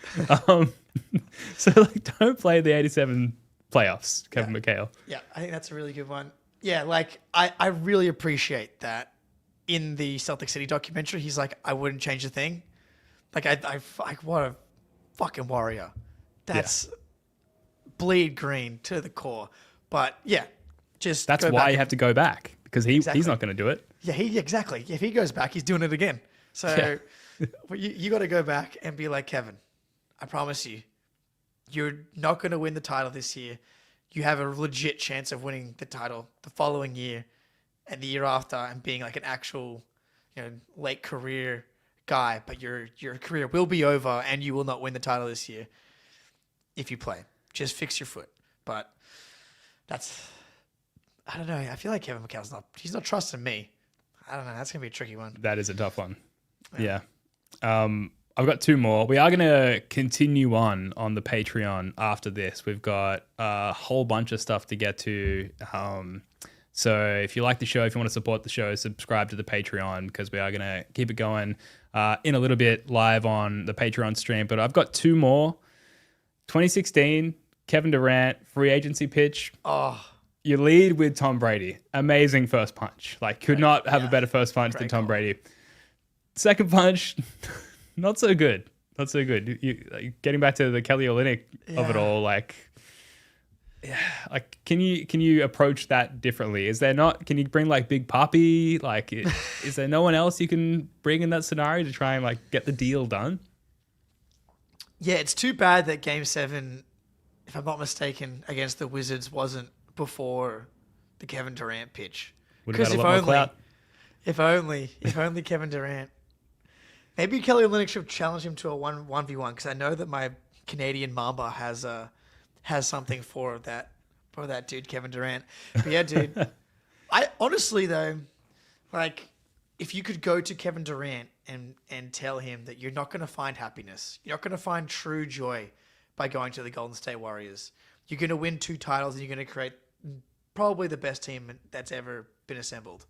So like, don't play the 87 playoffs, Kevin McHale. Yeah, I think that's a really good one. Yeah, like I really appreciate that in the Celtic City documentary. He's like, I wouldn't change a thing. Like I what a fucking warrior. That's bleed green to the core. But yeah, that's why you have to go back because he's not going to do it. Yeah, exactly. If he goes back, he's doing it again. So you got to go back and be like, Kevin, I promise you're not going to win the title this year. You have a legit chance of winning the title the following year and the year after and being like an actual, late career guy. But your career will be over and you will not win the title this year if you play. Just fix your foot. But I don't know. I feel like Kevin McHale's he's not trusting me. I don't know. That's going to be a tricky one. That is a tough one. Yeah. I've got two more. We are going to continue on the Patreon after this. We've got a whole bunch of stuff to get to. So if you like the show, if you want to support the show, subscribe to the Patreon because we are going to keep it going in a little bit live on the Patreon stream. But I've got two more. 2016, Kevin Durant, free agency pitch. Oh, you lead with Tom Brady. Amazing first punch. Like, could not have a better first punch than Tom Brady. Second punch, not so good. Not so good. Getting back to the Kelly Olynyk of it all, like can you approach that differently? Is there not? Can you bring like Big Papi? Like, is there no one else you can bring in that scenario to try and like get the deal done? Yeah, it's too bad that Game 7, if I'm not mistaken, against the Wizards wasn't before the Kevin Durant pitch. Because if only Kevin Durant. Maybe Kelly Olynyk should challenge him to a 1v1 because I know that my Canadian Mamba has something for that dude Kevin Durant. But yeah, dude, I honestly though, like, if you could go to Kevin Durant and tell him that you're not going to find happiness, you're not going to find true joy by going to the Golden State Warriors. You're going to win 2 titles and you're going to create probably the best team that's ever been assembled.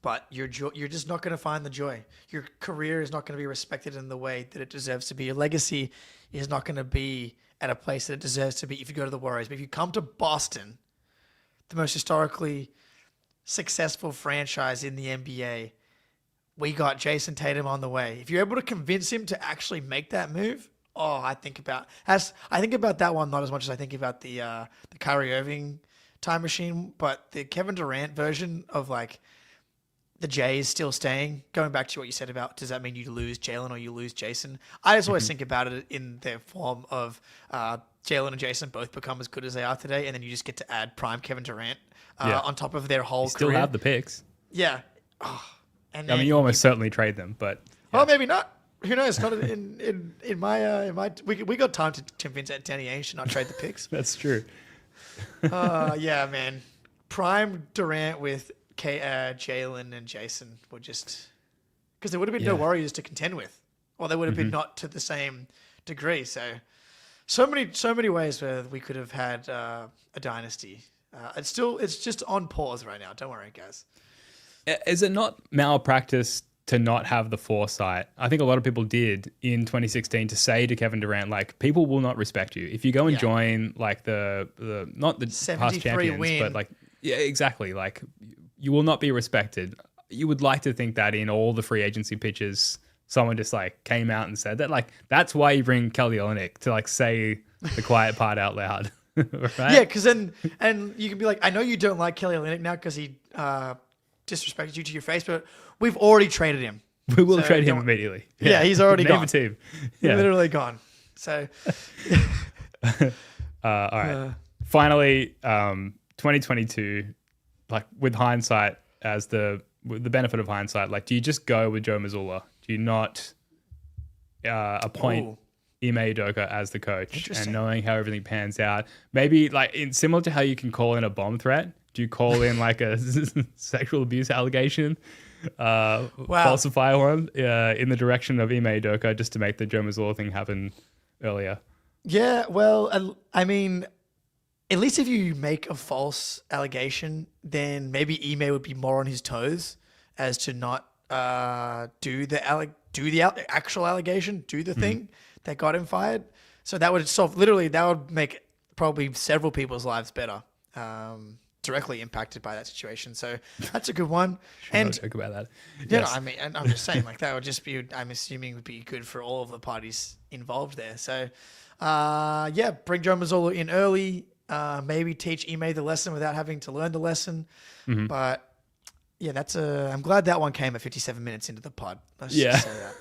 But you're just not going to find the joy. Your career is not going to be respected in the way that it deserves to be. Your legacy is not going to be at a place that it deserves to be if you go to the Warriors. But if you come to Boston, the most historically successful franchise in the NBA, we got Jason Tatum on the way. If you're able to convince him to actually make that move, I think about that one not as much as I think about the Kyrie Irving time machine, but the Kevin Durant version of like the Jays still staying. Going back to what you said about, does that mean you lose Jalen or you lose Jason? I just always think about it in their form of Jalen and Jason both become as good as they are today, and then you just get to add prime Kevin Durant on top of their whole Still career. have the picks. Yeah. Oh, and I mean, you almost certainly trade them, but well, maybe not. Who knows? Not in my we got time to convince Danny Ainge to not trade the picks. that's true. Yeah, man. Prime Durant with Jalen and Jason were just because there would have been no Warriors to contend with, or they would have been not to the same degree. So many ways where we could have had a dynasty. It's just on pause right now. Don't worry, guys. Is it not malpractice to not have the foresight? I think a lot of people did in 2016 to say to Kevin Durant, like, people will not respect you if you go and join like the not the past champions, but like exactly, like you will not be respected. You would like to think that in all the free agency pitches, someone just like came out and said that. Like that's why you bring Kelly Olynyk to like say the quiet part out loud, right? Yeah, because then you can be like, I know you don't like Kelly Olynyk now because he disrespected you to your face, but we've already traded him. We will trade him immediately. Yeah, he's already Name gone. a team. He's literally gone. So, all right. Finally, 2022, like with hindsight, with the benefit of hindsight, like, do you just go with Joe Mazzulla? Do you not appoint Ime Udoka as the coach, and knowing how everything pans out? Maybe like similar to how you can call in a bomb threat. Do you call in like a sexual abuse allegation, falsify one in the direction of Ime Udoka just to make the Joe Mazzulla thing happen earlier? Yeah, well, I mean, at least if you make a false allegation, then maybe Ime would be more on his toes as to not do the actual allegation, do the thing that got him fired. So that would that would make probably several people's lives better. Directly impacted by that situation. So that's a good one. And talk about that. Yeah, I mean, I'm just saying, like, that would just be, I'm assuming, would be good for all of the parties involved there. So, bring Joe Mazzulla in early. Maybe teach Ime the lesson without having to learn the lesson. But yeah, I'm glad that one came at 57 minutes into the pod. Let's just say that.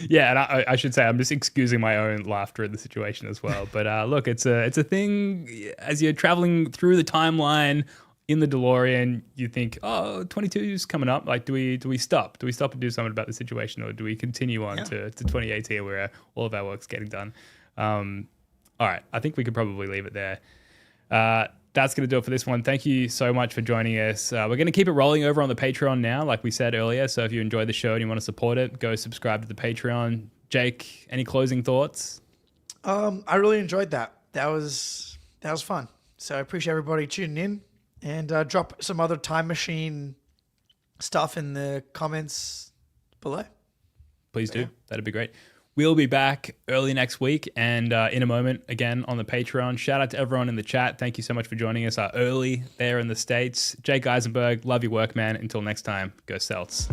Yeah, and I should say I'm just excusing my own laughter at the situation as well. But look, it's a thing. As you're traveling through the timeline in the DeLorean, you think, oh, 22 is coming up. Like, do we stop? Do we stop and do something about the situation, or do we continue on to 2018 where all of our work's getting done? All right, I think we could probably leave it there. That's going to do it for this one. Thank you so much for joining us. We're going to keep it rolling over on the Patreon now, like we said earlier. So if you enjoyed the show and you want to support it, go subscribe to the Patreon. Jake, any closing thoughts? I really enjoyed that. That was fun. So I appreciate everybody tuning in, and drop some other Time Machine stuff in the comments below. Please do. That'd be great. We'll be back early next week, and in a moment, again, on the Patreon. Shout out to everyone in the chat. Thank you so much for joining us early there in the States. Jake Eisenberg, love your work, man. Until next time, go Celts.